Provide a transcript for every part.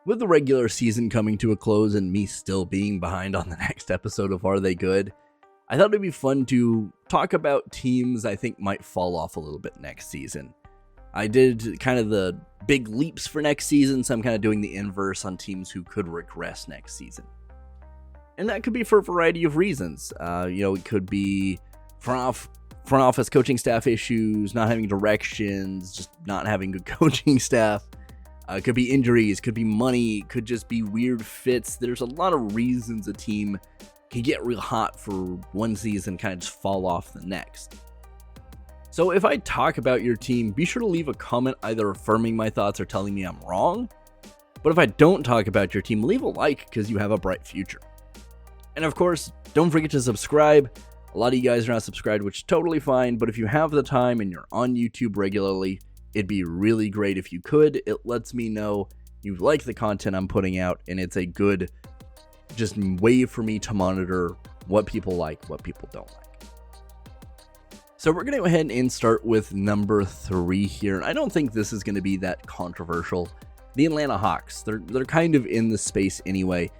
With the regular season coming to a close and me still being behind on the next episode of Are They Good, I thought it'd be fun to talk about teams I think might fall off a little bit next season. I did kind of the big leaps for next season, so I'm kind of doing the inverse on teams who could regress next season. And that could be for a variety of reasons. It could be front office coaching staff issues, not having directions, just not having good coaching staff. It could be injuries, could be money, could just be weird fits. There's a lot of reasons a team can get real hot for one season, kind of just fall off the next. So if I talk about your team, be sure to leave a comment either affirming my thoughts or telling me I'm wrong. But if I don't talk about your team, leave a like because you have a bright future. And of course, don't forget to subscribe. A lot of you guys are not subscribed, which is totally fine, but if you have the time and you're on YouTube regularly, it'd be really great if you could. It lets me know you like the content I'm putting out, and it's a good just way for me to monitor what people like, what people don't like. So we're going to go ahead and start with number 3 here, and I don't think this is going to be that controversial. The Atlanta Hawks, they're kind of in the space anyway,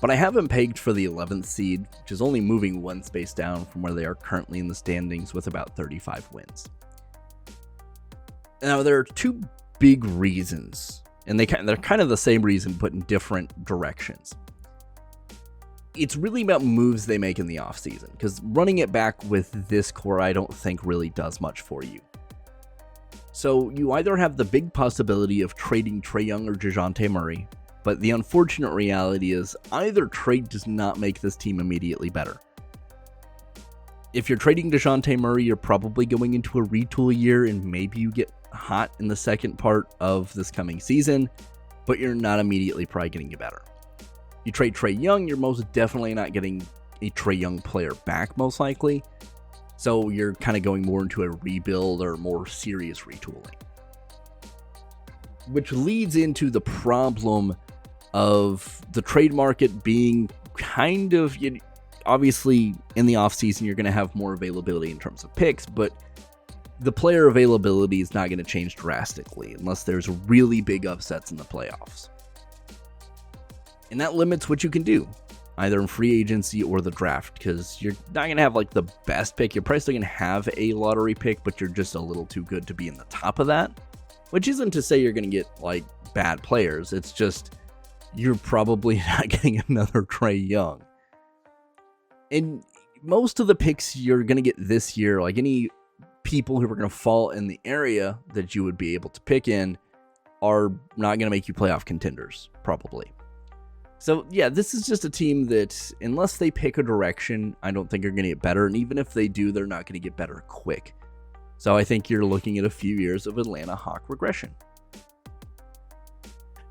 but I have them pegged for the 11th seed, which is only moving one space down from where they are currently in the standings with about 35 wins. Now, there are two big reasons, and they're kind of the same reason, but in different directions. It's really about moves they make in the offseason, because running it back with this core I don't think really does much for you. So you either have the big possibility of trading Trae Young or Dejounte Murray, but the unfortunate reality is either trade does not make this team immediately better. If you're trading Dejounte Murray, you're probably going into a retool year and maybe you get hot in the second part of this coming season, but you're not immediately probably getting better. You trade Trae Young, you're most definitely not getting a Trae Young player back, most likely. So you're kind of going more into a rebuild or more serious retooling. Which leads into the problem of the trade market being kind of, obviously in the offseason you're going to have more availability in terms of picks, but the player availability is not going to change drastically unless there's really big upsets in the playoffs. And that limits what you can do, either in free agency or the draft, because you're not going to have like the best pick. You're probably still going to have a lottery pick, but you're just a little too good to be in the top of that, which isn't to say you're going to get like bad players. It's just you're probably not getting another Trae Young. And most of the picks you're going to get this year, like any people who are going to fall in the area that you would be able to pick in, are not going to make you playoff contenders, probably. So yeah, this is just a team that, unless they pick a direction, I don't think are going to get better. And even if they do, they're not going to get better quick. So I think you're looking at a few years of Atlanta Hawk regression.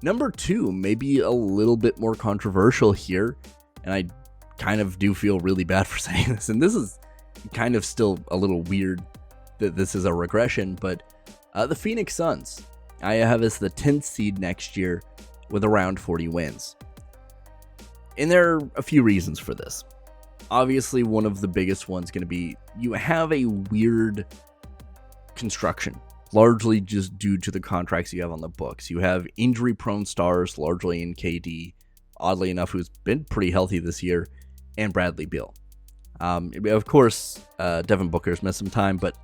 Number 2, maybe a little bit more controversial here, and I kind of do feel really bad for saying this, and this is kind of still a little weird that this is a regression, but the Phoenix Suns, I have as the 10th seed next year with around 40 wins. And there are a few reasons for this. Obviously, one of the biggest ones going to be you have a weird construction, largely just due to the contracts you have on the books. You have injury-prone stars, largely in KD, oddly enough, who's been pretty healthy this year, and Bradely Beal. Of course, Devin Booker's missed some time, but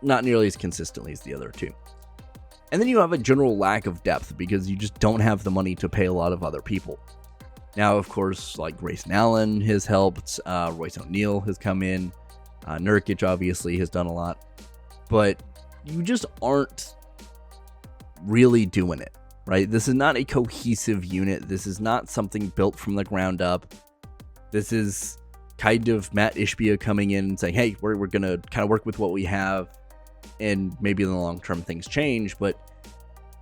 not nearly as consistently as the other two. And then you have a general lack of depth because you just don't have the money to pay a lot of other people. Now, of course, like Grayson Allen has helped, Royce O'Neal has come in, Nurkic obviously has done a lot, but you just aren't really doing it, right? This is not a cohesive unit. This is not something built from the ground up. This is kind of Matt Ishbia coming in and saying, hey, we're going to kind of work with what we have, and maybe in the long term things change, but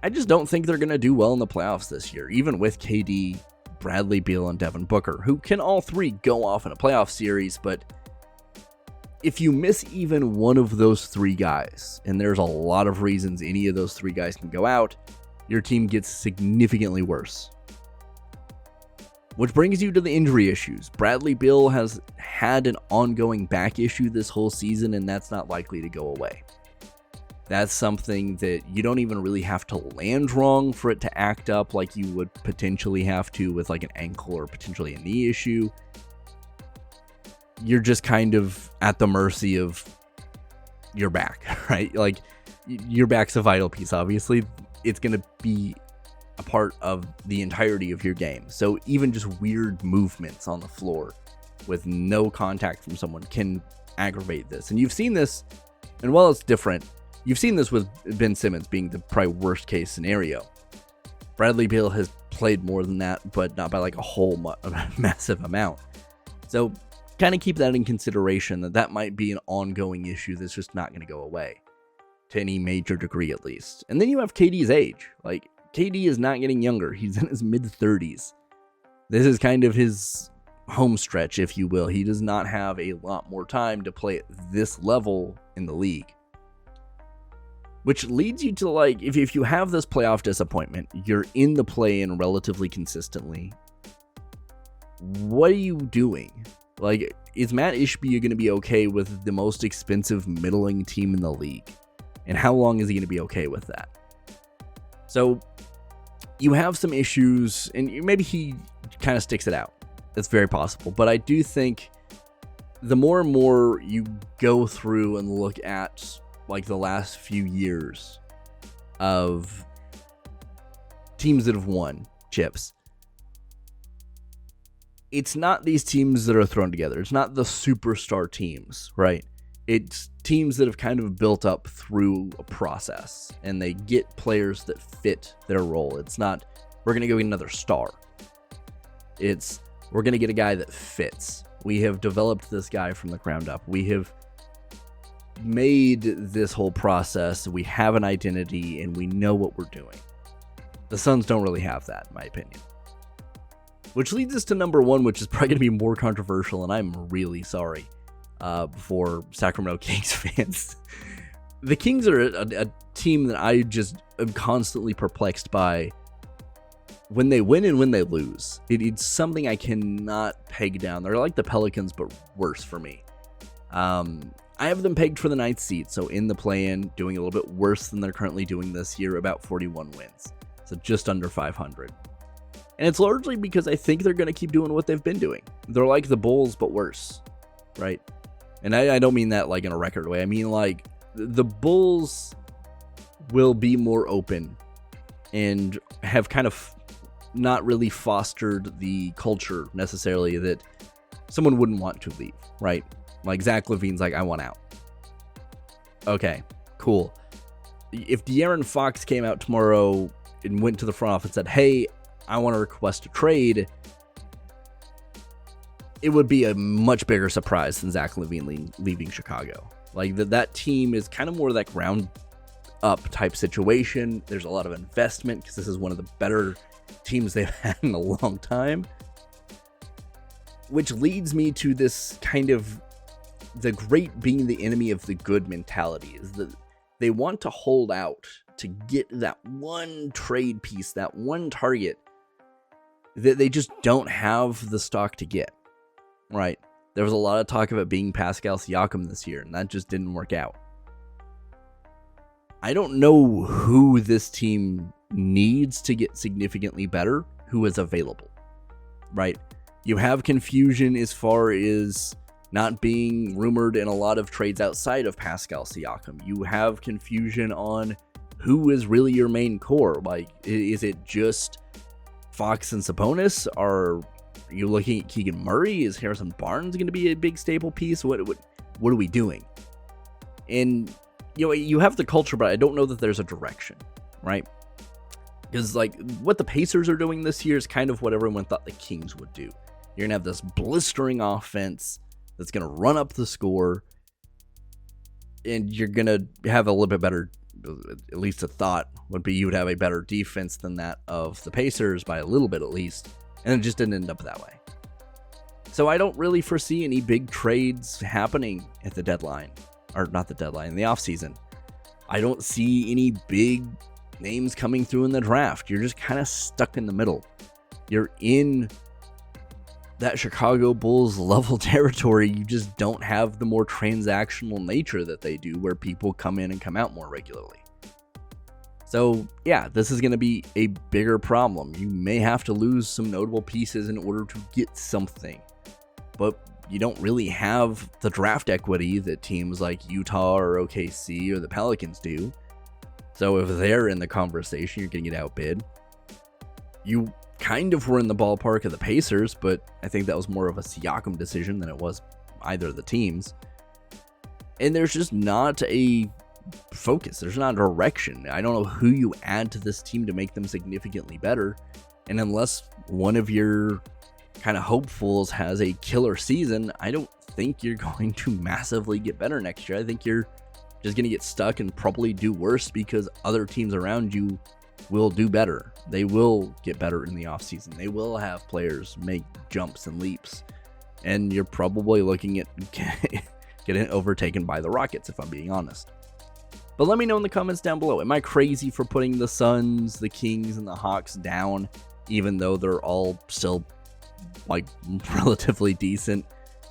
I just don't think they're going to do well in the playoffs this year, even with KD, Bradley Beal, and Devin Booker, who can all three go off in a playoff series, but if you miss even one of those three guys, and there's a lot of reasons any of those three guys can go out, your team gets significantly worse. Which brings you to the injury issues. Bradley Beal has had an ongoing back issue this whole season, and that's not likely to go away. That's something that you don't even really have to land wrong for it to act up like you would potentially have to with like an ankle or potentially a knee issue. You're just kind of at the mercy of your back, right? Like, your back's a vital piece, obviously. It's going to be a part of the entirety of your game. So even just weird movements on the floor with no contact from someone can aggravate this. And you've seen this, and while it's different, you've seen this with Ben Simmons being the probably worst case scenario. Bradley Beal has played more than that, but not by like a whole massive amount. So kind of keep that in consideration, that might be an ongoing issue that's just not going to go away to any major degree, at least. And then you have KD's age. Like, KD is not getting younger. He's in his mid-30s. This is kind of his home stretch, if you will. He does not have a lot more time to play at this level in the league. Which leads you to, like, if you have this playoff disappointment, you're in the play-in relatively consistently, what are you doing? Like, is Matt Ishbia going to be okay with the most expensive middling team in the league? And how long is he going to be okay with that? So, you have some issues, and maybe he kind of sticks it out. That's very possible. But I do think the more and more you go through and look at, like, the last few years of teams that have won chips, it's not these teams that are thrown together. It's not the superstar teams, right? It's teams that have kind of built up through a process, and they get players that fit their role. It's not, we're going to go get another star. It's, we're going to get a guy that fits. We have developed this guy from the ground up. We have made this whole process. We have an identity, and we know what we're doing. The Suns don't really have that, in my opinion. Which leads us to number one, which is probably going to be more controversial, and I'm really sorry for Sacramento Kings fans. The Kings are a team that I just am constantly perplexed by when they win and when they lose. It's something I cannot peg down. They're like the Pelicans, but worse for me. I have them pegged for the 9th seed, so in the play-in, doing a little bit worse than they're currently doing this year, about 41 wins. So just under 500. And it's largely because I think they're going to keep doing what they've been doing. They're like the Bulls, but worse, right? And I don't mean that like in a record way. I mean like the Bulls will be more open and have kind of not really fostered the culture necessarily that someone wouldn't want to leave, right? Like Zach LaVine's like, I want out. Okay, cool. If De'Aaron Fox came out tomorrow and went to the front office and said, hey, I want to request a trade, it would be a much bigger surprise than Zach LaVine leaving Chicago. Like that team is kind of more that ground up type situation. There's a lot of investment because this is one of the better teams they've had in a long time. Which leads me to this kind of the great being the enemy of the good mentality, is that they want to hold out to get that one trade piece, that one target that they just don't have the stock to get, right? There was a lot of talk of it being Pascal Siakam this year, and that just didn't work out. I don't know who this team needs to get significantly better, who is available, right? You have confusion as far as not being rumored in a lot of trades outside of Pascal Siakam. You have confusion on who is really your main core. Like, is it just Fox and Sabonis? Are you looking at Keegan Murray? Is Harrison Barnes going to be a big staple piece? What are we doing? And you have the culture, but I don't know that there's a direction, right? Because like what the Pacers are doing this year is kind of what everyone thought the Kings would do. You're gonna have this blistering offense that's gonna run up the score, and you're gonna have a little bit better. At least a thought would be you would have a better defense than that of the Pacers by a little bit at least, and it just didn't end up that way. So I don't really foresee any big trades happening at the deadline, or not the deadline, in the offseason. I don't see any big names coming through in the draft. You're just kind of stuck in the middle. You're in that Chicago Bulls level territory. You just don't have the more transactional nature that they do, where people come in and come out more regularly. So yeah, this is going to be a bigger problem. You may have to lose some notable pieces in order to get something, but you don't really have the draft equity that teams like Utah or OKC or the Pelicans do. So if they're in the conversation, you're going to get outbid. You kind of were in the ballpark of the Pacers, but I think that was more of a Siakam decision than it was either of the teams. And there's just not a focus. There's not a direction. I don't know who you add to this team to make them significantly better. And unless one of your kind of hopefuls has a killer season, I don't think you're going to massively get better next year. I think you're just going to get stuck and probably do worse because other teams around you will do better. They will get better in the offseason. They will have players make jumps and leaps. And you're probably looking at getting overtaken by the Rockets, if I'm being honest. But let me know in the comments down below. Am I crazy for putting the Suns, the Kings, and the Hawks down, even though they're all still like relatively decent?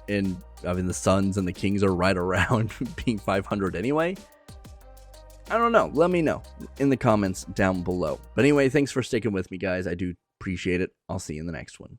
And I mean, the Suns and the Kings are right around being 500 anyway. I don't know. Let me know in the comments down below. But anyway, thanks for sticking with me, guys. I do appreciate it. I'll see you in the next one.